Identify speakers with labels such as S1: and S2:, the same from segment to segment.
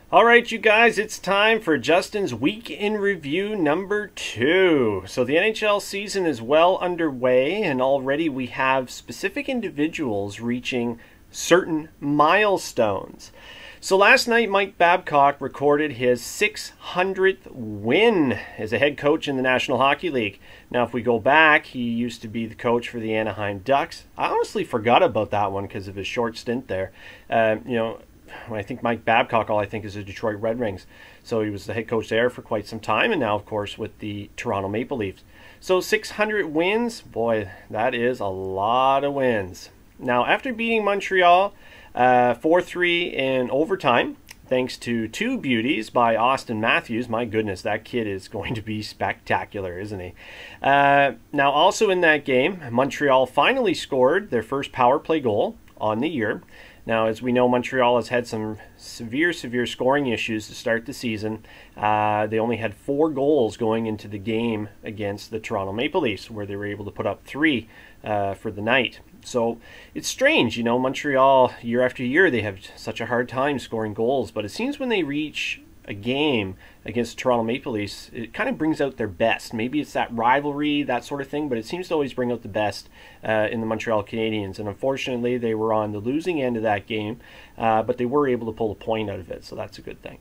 S1: All right, you guys, it's time for Justin's Week in Review number 2. So the NHL season is well underway, and already we have specific individuals reaching certain milestones. So last night, Mike Babcock recorded his 600th win as a head coach in the National Hockey League. Now, if we go back, he used to be the coach for the Anaheim Ducks. I honestly forgot about that one because of his short stint there. When I think Mike Babcock, all I think is the Detroit Red Wings. So he was the head coach there for quite some time, and now, of course, with the Toronto Maple Leafs. So 600 wins, boy, that is a lot of wins. Now, after beating Montreal 4-3 in overtime, thanks to two beauties by Austin Matthews, my goodness, that kid is going to be spectacular, isn't he? Now, also in that game, Montreal finally scored their first power play goal on the year. Now, as we know, Montreal has had some severe scoring issues to start the season. They only had 4 goals going into the game against the Toronto Maple Leafs, where they were able to put up 3 for the night. So it's strange, you know, Montreal, year after year, they have such a hard time scoring goals. But it seems when they reach a game against the Toronto Maple Leafs, it kind of brings out their best. Maybe it's that rivalry, that sort of thing, but it seems to always bring out the best in the Montreal Canadiens. And unfortunately, they were on the losing end of that game, but they were able to pull a point out of it, so that's a good thing.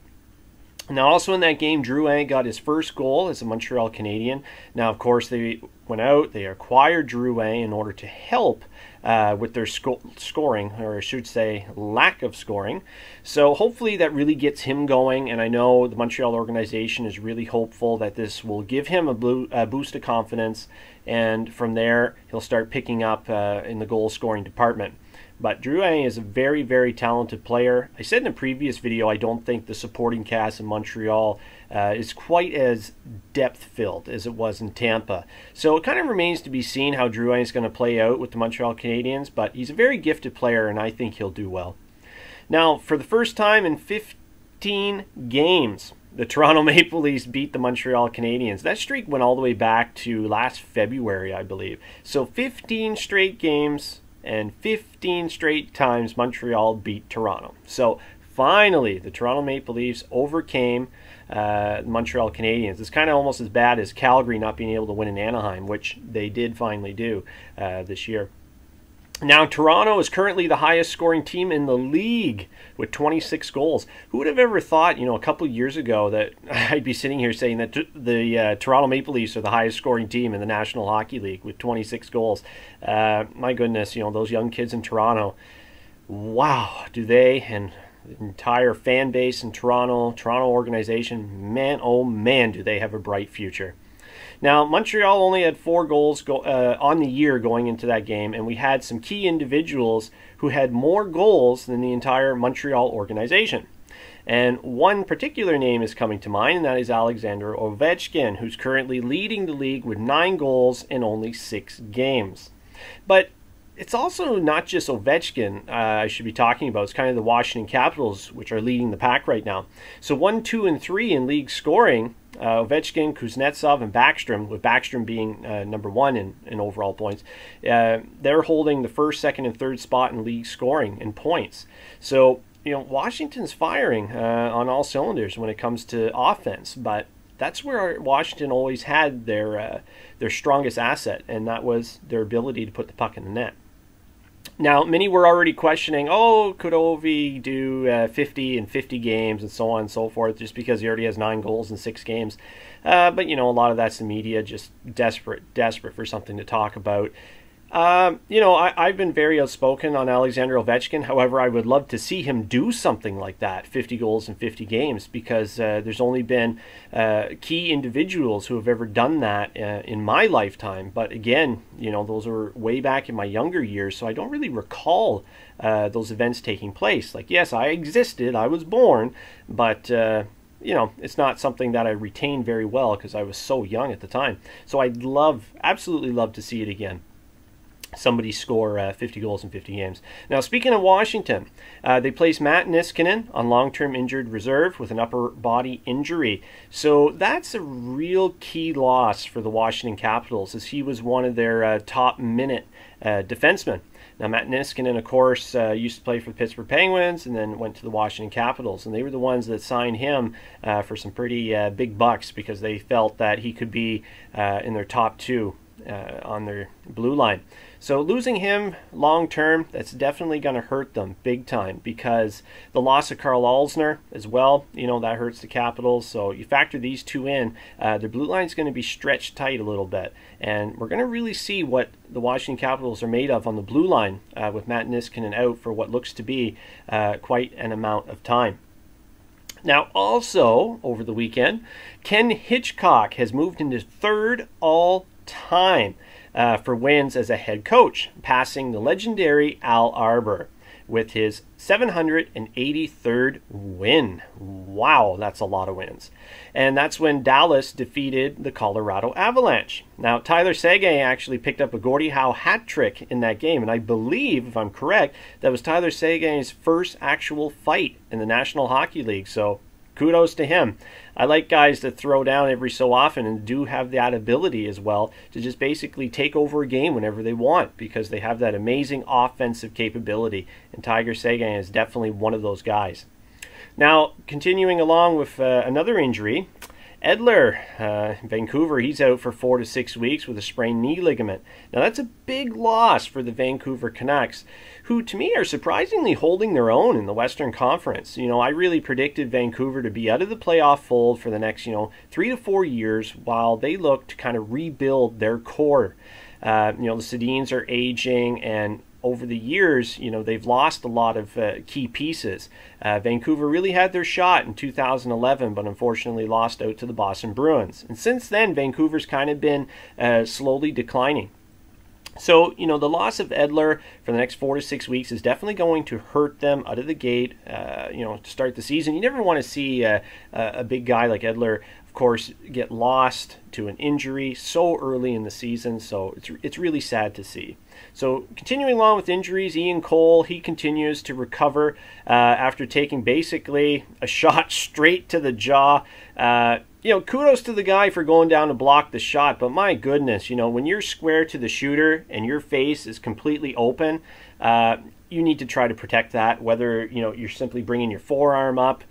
S1: Now, also in that game, Drouin got his first goal as a Montreal Canadien. Now, of course, they went out, they acquired Drouin in order to help with their scoring, or I should say lack of scoring. So hopefully that really gets him going, and I know the Montreal organization is really hopeful that this will give him a boost of confidence, and from there he'll start picking up in the goal scoring department. But Drouin is a very talented player. I said in a previous video, I don't think the supporting cast in Montreal is quite as depth-filled as it was in Tampa. So it kind of remains to be seen how Drouin is going to play out with the Montreal Canadiens, but he's a very gifted player, and I think he'll do well. Now, for the first time in 15 games, the Toronto Maple Leafs beat the Montreal Canadiens. That streak went all the way back to last February, I believe. So 15 straight games, and 15 straight times Montreal beat Toronto. So finally, the Toronto Maple Leafs overcame the Montreal Canadiens. It's kind of almost as bad as Calgary not being able to win in Anaheim, which they did finally do this year. Now, Toronto is currently the highest scoring team in the league with 26 goals. Who would have ever thought, you know, a couple years ago that I'd be sitting here saying that the Toronto Maple Leafs are the highest scoring team in the National Hockey League with 26 goals. My goodness, you know, those young kids in Toronto, wow, do they, and the entire fan base in Toronto organization, man, oh man, do they have a bright future. Now, Montreal only had 4 goals on the year going into that game, and we had some key individuals who had more goals than the entire Montreal organization. And one particular name is coming to mind, and that is Alexander Ovechkin, who's currently leading the league with 9 goals in only 6 games. But it's also not just Ovechkin I should be talking about. It's kind of the Washington Capitals, which are leading the pack right now. So 1, 2, and 3 in league scoring, Ovechkin, Kuznetsov, and Backstrom, with Backstrom being number 1 in overall points. They're holding the first, second, and third spot in league scoring and points. So, you know, Washington's firing on all cylinders when it comes to offense, but that's where Washington always had their strongest asset, and that was their ability to put the puck in the net. Now, many were already questioning, oh, could Ovi do 50 in 50 games and so on and so forth, just because he already has 9 goals in 6 games. But, you know, a lot of that's the media just desperate for something to talk about. You know, I've been very outspoken on Alexander Ovechkin. However, I would love to see him do something like that, 50 goals in 50 games, because there's only been key individuals who have ever done that in my lifetime. But again, you know, those are way back in my younger years, so I don't really recall those events taking place. Like, yes, I existed, I was born, but you know, it's not something that I retain very well because I was so young at the time. So I'd absolutely love to see it again. Somebody score 50 goals in 50 games. Now, speaking of Washington, they placed Matt Niskanen on long-term injured reserve with an upper body injury. So that's a real key loss for the Washington Capitals, as he was one of their top minute defensemen. Now, Matt Niskanen, of course, used to play for the Pittsburgh Penguins and then went to the Washington Capitals, and they were the ones that signed him for some pretty big bucks because they felt that he could be in their top two on their blue line. So losing him long term, that's definitely going to hurt them big time, because the loss of Carl Alsner as well, that hurts the Capitals. So you factor these two in, their blue line is going to be stretched tight a little bit, and we're going to really see what the Washington Capitals are made of on the blue line with Matt Niskanen out for what looks to be quite an amount of time. Now, also over the weekend, Ken Hitchcock has moved into third all-time for wins as a head coach, passing the legendary Al Arbour with his 783rd win. Wow, that's a lot of wins. And that's when Dallas defeated the Colorado Avalanche. Now, Tyler Seguin actually picked up a Gordie Howe hat trick in that game, and I believe, if I'm correct, that was Tyler Seguin's first actual fight in the National Hockey League, so kudos to him. I like guys that throw down every so often and do have that ability as well to just basically take over a game whenever they want, because they have that amazing offensive capability, and Tiger Seguin is definitely one of those guys. Now, continuing along with another injury, Edler, Vancouver, he's out for 4 to 6 weeks with a sprained knee ligament. Now, that's a big loss for the Vancouver Canucks, who to me are surprisingly holding their own in the Western Conference. I really predicted Vancouver to be out of the playoff fold for the next, 3 to 4 years while they look to kind of rebuild their core. The Sedins are aging, and over the years, they've lost a lot of key pieces. Vancouver really had their shot in 2011, but unfortunately lost out to the Boston Bruins. And since then, Vancouver's kind of been slowly declining. So, the loss of Edler for the next 4 to 6 weeks is definitely going to hurt them out of the gate, to start the season. You never want to see a big guy like Edler, of course, get lost to an injury so early in the season, so it's really sad to see. So continuing along with injuries, Ian Cole, he continues to recover after taking basically a shot straight to the jaw. Kudos to the guy for going down to block the shot, but my goodness, when you're square to the shooter and your face is completely open, you need to try to protect that, whether, you're simply bringing your forearm up.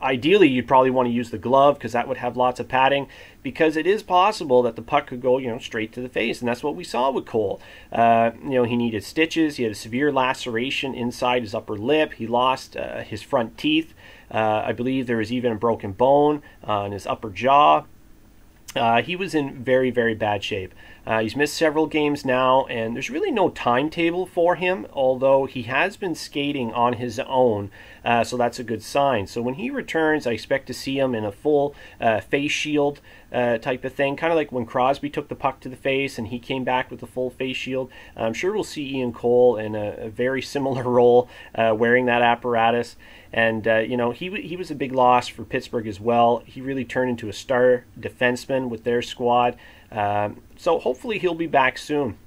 S1: Ideally, you'd probably want to use the glove because that would have lots of padding, because it is possible that the puck could go, straight to the face, and that's what we saw with Cole. He needed stitches. He had a severe laceration inside his upper lip. He lost his front teeth. I believe there was even a broken bone in his upper jaw. He was in very, very bad shape. He's missed several games now, and there's really no timetable for him, although he has been skating on his own, so that's a good sign. So when he returns, I expect to see him in a full face shield type of thing, kind of like when Crosby took the puck to the face and he came back with a full face shield. I'm sure we'll see Ian Cole in a very similar role wearing that apparatus. And, he was a big loss for Pittsburgh as well. He really turned into a star defenseman with their squad. So hopefully he'll be back soon.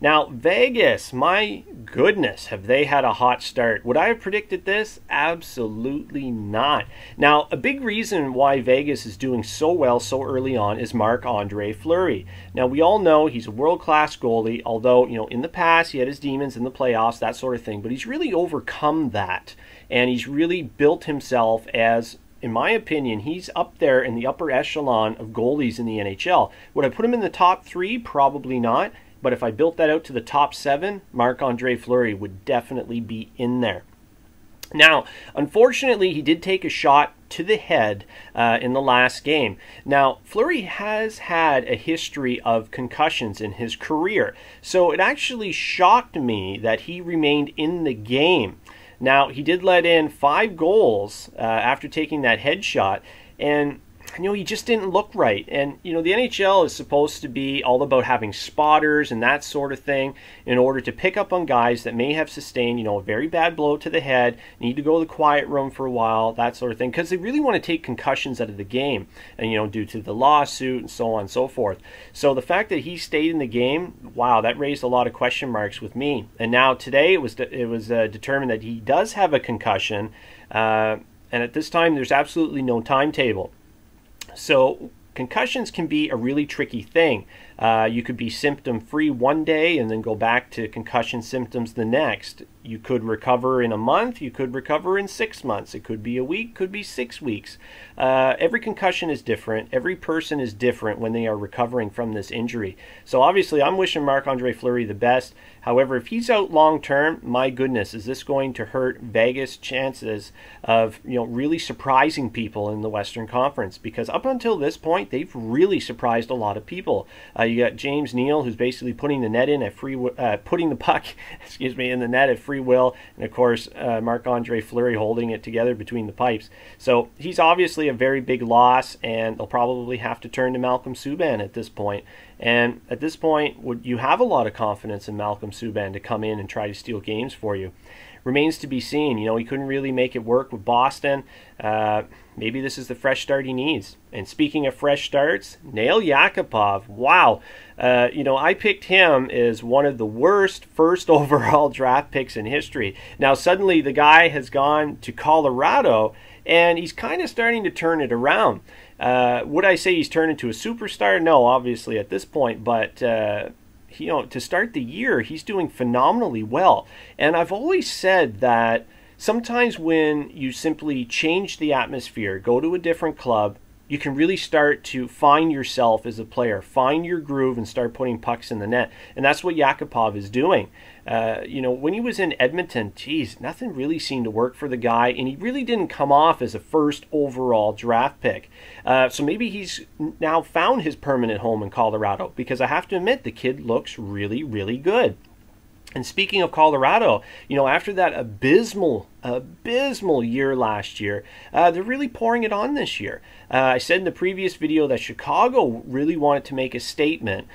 S1: Now, Vegas, my goodness, have they had a hot start. Would I have predicted this? Absolutely not. Now, a big reason why Vegas is doing so well so early on is Marc-Andre Fleury. Now, we all know he's a world-class goalie, although, in the past he had his demons in the playoffs, that sort of thing, but he's really overcome that, and he's really built himself as, in my opinion, he's up there in the upper echelon of goalies in the NHL. Would I put him in the top 3? Probably not. But if I built that out to the top 7, Marc-Andre Fleury would definitely be in there. Now, unfortunately, he did take a shot to the head in the last game. Now, Fleury has had a history of concussions in his career, so it actually shocked me that he remained in the game. Now, he did let in 5 goals after taking that headshot, and he just didn't look right. And, the NHL is supposed to be all about having spotters and that sort of thing in order to pick up on guys that may have sustained, a very bad blow to the head, need to go to the quiet room for a while, that sort of thing, because they really want to take concussions out of the game, and, due to the lawsuit and so on and so forth. So the fact that he stayed in the game, wow, that raised a lot of question marks with me. And now today it was determined that he does have a concussion, and at this time there's absolutely no timetable. So concussions can be a really tricky thing. You could be symptom-free one day and then go back to concussion symptoms the next. You could recover in a month. You could recover in 6 months. It could be a week, could be 6 weeks. Every concussion is different. Every person is different when they are recovering from this injury. So obviously, I'm wishing Marc-Andre Fleury the best. However, if he's out long-term, my goodness, is this going to hurt Vegas' chances of really surprising people in the Western Conference? Because up until this point, they've really surprised a lot of people. You got James Neal, who's basically putting the net in at putting the puck, in the net at free will, and of course Marc-Andre Fleury holding it together between the pipes. So he's obviously a very big loss, and they'll probably have to turn to Malcolm Subban at this point. And at this point, would you have a lot of confidence in Malcolm Subban to come in and try to steal games for you? Remains to be seen. He couldn't really make it work with Boston. Maybe this is the fresh start he needs. And speaking of fresh starts, Nail Yakupov. Wow. I picked him as one of the worst first overall draft picks in history. Now, suddenly the guy has gone to Colorado, and he's kind of starting to turn it around. Would I say he's turned into a superstar? No, obviously at this point, but to start the year, he's doing phenomenally well. And I've always said that sometimes when you simply change the atmosphere, go to a different club, you can really start to find yourself as a player, find your groove, and start putting pucks in the net. And that's what Yakupov is doing. When he was in Edmonton, geez, nothing really seemed to work for the guy, and he really didn't come off as a first overall draft pick. So maybe he's now found his permanent home in Colorado, because I have to admit, the kid looks really, really good. And speaking of Colorado, after that abysmal year last year, they're really pouring it on this year. I said in the previous video that Chicago really wanted to make a statement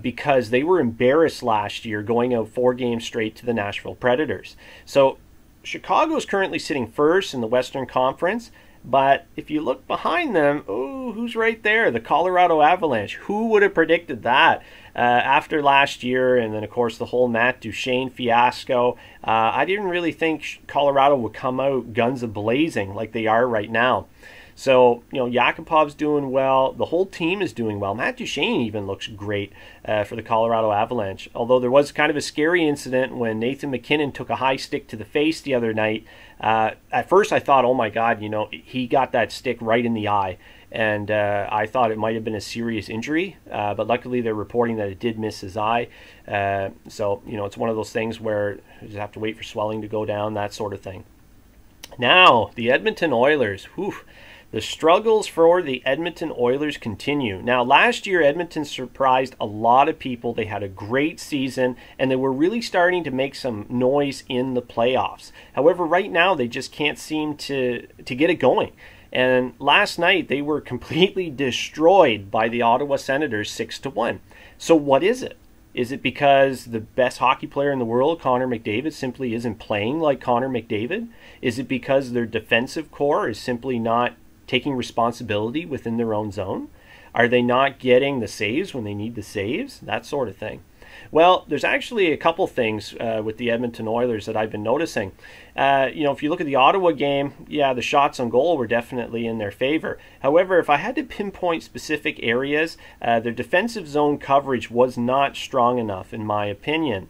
S1: because they were embarrassed last year going out 4 games straight to the Nashville Predators. So Chicago is currently sitting first in the Western Conference. But if you look behind them, who's right there? The Colorado Avalanche. Who would have predicted that? After last year, and then, of course, the whole Matt Duchene fiasco, I didn't really think Colorado would come out guns a-blazing like they are right now. So, Yakupov's doing well. The whole team is doing well. Matt Duchene even looks great for the Colorado Avalanche. Although there was kind of a scary incident when Nathan MacKinnon took a high stick to the face the other night. At first I thought, oh my God, he got that stick right in the eye. And I thought it might have been a serious injury. But luckily they're reporting that it did miss his eye. So, it's one of those things where you just have to wait for swelling to go down, that sort of thing. Now, the Edmonton Oilers. Whew. The struggles for the Edmonton Oilers continue. Now, last year, Edmonton surprised a lot of people. They had a great season, and they were really starting to make some noise in the playoffs. However, right now, they just can't seem to get it going. And last night, they were completely destroyed by the Ottawa Senators 6-1. So what is it? Is it because the best hockey player in the world, Connor McDavid, simply isn't playing like Connor McDavid? Is it because their defensive core is simply not taking responsibility within their own zone? Are they not getting the saves when they need the saves? That sort of thing. Well, there's actually a couple things with the Edmonton Oilers that I've been noticing. If you look at the Ottawa game, yeah, the shots on goal were definitely in their favor. However, if I had to pinpoint specific areas, their defensive zone coverage was not strong enough, in my opinion.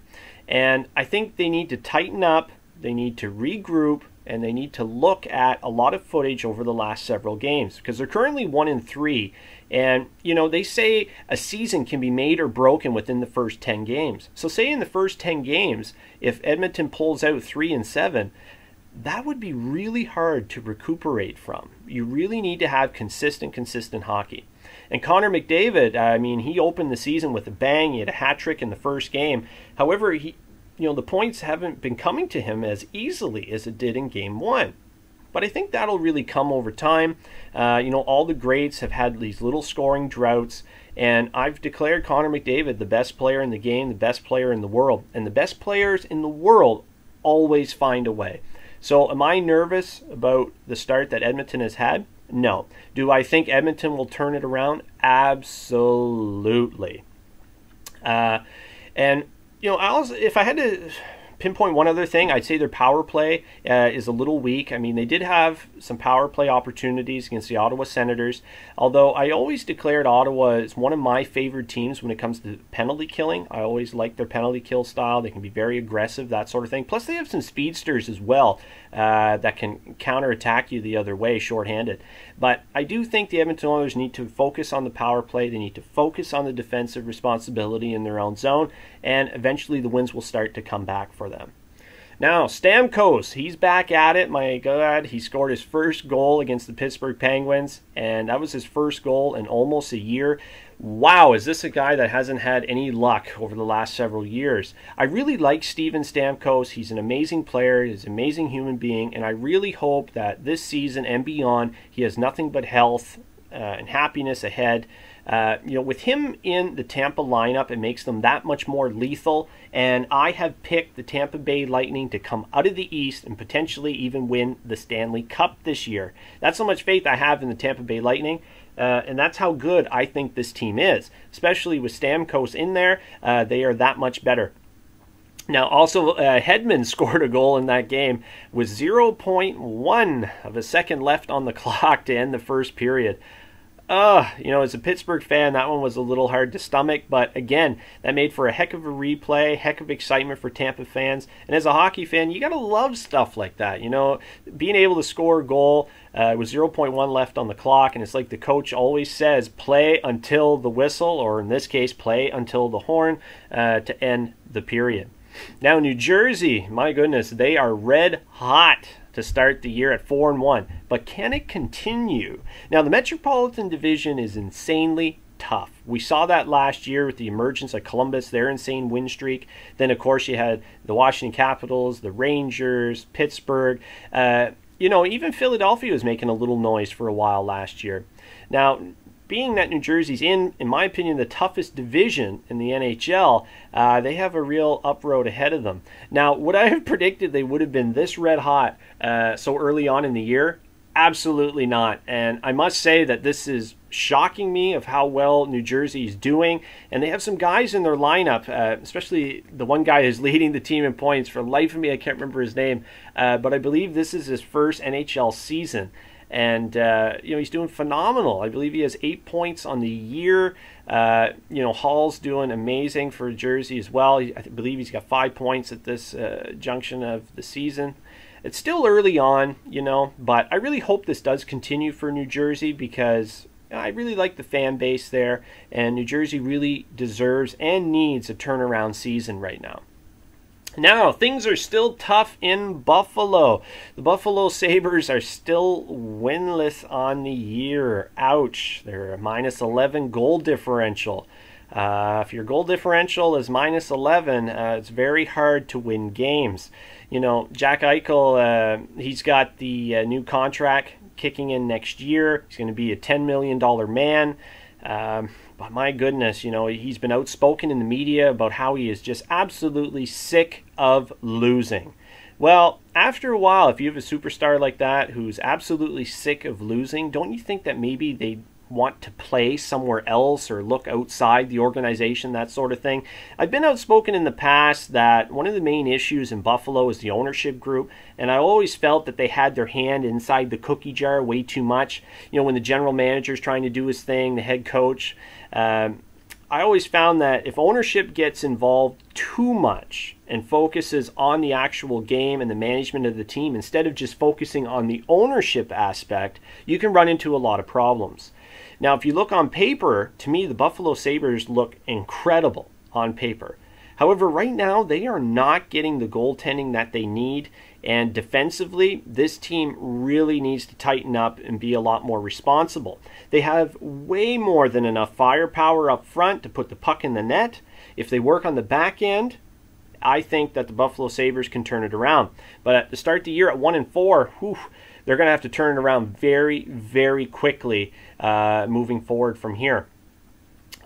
S1: And I think they need to tighten up, they need to regroup, and they need to look at a lot of footage over the last several games, because they're currently 1-3. And, they say a season can be made or broken within the first 10 games. So say in the first 10 games, if Edmonton pulls out 3-7, that would be really hard to recuperate from. You really need to have consistent hockey. And Connor McDavid, he opened the season with a bang. He had a hat trick in the first game. However, the points haven't been coming to him as easily as it did in Game 1. But I think that'll really come over time. All the greats have had these little scoring droughts, and I've declared Connor McDavid the best player in the game, the best player in the world. And the best players in the world always find a way. So am I nervous about the start that Edmonton has had? No. Do I think Edmonton will turn it around? Absolutely. If I had to pinpoint one other thing. I'd say their power play is a little weak. I mean, they did have some power play opportunities against the Ottawa Senators, although I always declared Ottawa as one of my favorite teams when it comes to penalty killing. I always like their penalty kill style. They can be very aggressive, that sort of thing. Plus, they have some speedsters as well that can counterattack you the other way, shorthanded. But I do think the Edmonton Oilers need to focus on the power play. They need to focus on the defensive responsibility in their own zone, and eventually the wins will start to come back for them. Now, Stamkos, he's back at it. My God, he scored his first goal against the Pittsburgh Penguins, and that was his first goal in almost a year. Wow, is this a guy that hasn't had any luck over the last several years? I really like Steven Stamkos. He's an amazing player. He's an amazing human being, and I really hope that this season and beyond, he has nothing but health and happiness ahead. With him in the Tampa lineup, it makes them that much more lethal, and I have picked the Tampa Bay Lightning to come out of the East and potentially even win the Stanley Cup this year. That's how much faith I have in the Tampa Bay Lightning, and that's how good I think this team is. Especially with Stamkos in there, they are that much better. Now, also, Hedman scored a goal in that game with 0.1 of a second left on the clock to end the first period. As a Pittsburgh fan, that one was a little hard to stomach, but again, that made for a heck of a replay, heck of excitement for Tampa fans. And as a hockey fan, you gotta love stuff like that. Being able to score a goal with 0.1 left on the clock, and it's like the coach always says, play until the whistle, or in this case, play until the horn to end the period. Now, New Jersey, my goodness, they are red hot to start the year at 4-1, but can it continue? Now, the Metropolitan Division is insanely tough. We saw that last year with the emergence of Columbus, their insane win streak. Then, of course, you had the Washington Capitals, the Rangers, Pittsburgh. Even Philadelphia was making a little noise for a while last year. Now, being that New Jersey's in my opinion, the toughest division in the NHL, they have a real up road ahead of them. Now, would I have predicted they would have been this red hot so early on in the year? Absolutely not. And I must say that this is shocking me of how well New Jersey is doing. And they have some guys in their lineup, especially the one guy who's leading the team in points. For the life of me, I can't remember his name. But I believe this is his first NHL season. And, he's doing phenomenal. I believe he has 8 points on the year. Hall's doing amazing for Jersey as well. I believe he's got 5 points at this junction of the season. It's still early on, but I really hope this does continue for New Jersey because I really like the fan base there. And New Jersey really deserves and needs a turnaround season right now. Now, things are still tough in Buffalo. The Buffalo Sabres are still winless on the year. Ouch. They're a -11 goal differential. If your goal differential is -11, it's very hard to win games. Jack Eichel, he's got the new contract kicking in next year. He's going to be a $10 million man. But my goodness, he's been outspoken in the media about how he is just absolutely sick of losing. Well, after a while, if you have a superstar like that who's absolutely sick of losing, don't you think that maybe they want to play somewhere else or look outside the organization, that sort of thing? I've been outspoken in the past that one of the main issues in Buffalo is the ownership group, and I always felt that they had their hand inside the cookie jar way too much. When the general manager's trying to do his thing, the head coach, I always found that if ownership gets involved too much and focuses on the actual game and the management of the team instead of just focusing on the ownership aspect, you can run into a lot of problems. Now, if you look on paper, to me, the Buffalo Sabres look incredible on paper. However, right now, they are not getting the goaltending that they need. And defensively, this team really needs to tighten up and be a lot more responsible. They have way more than enough firepower up front to put the puck in the net. If they work on the back end, I think that the Buffalo Sabres can turn it around. But to start the year at 1-4, they're going to have to turn it around very, very quickly moving forward from here.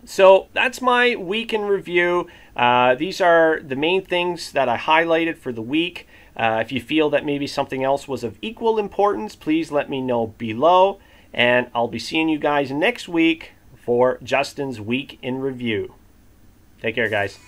S1: So that's my week in review. These are the main things that I highlighted for the week. If you feel that maybe something else was of equal importance, please let me know below. And I'll be seeing you guys next week for Justin's Week in Review. Take care, guys.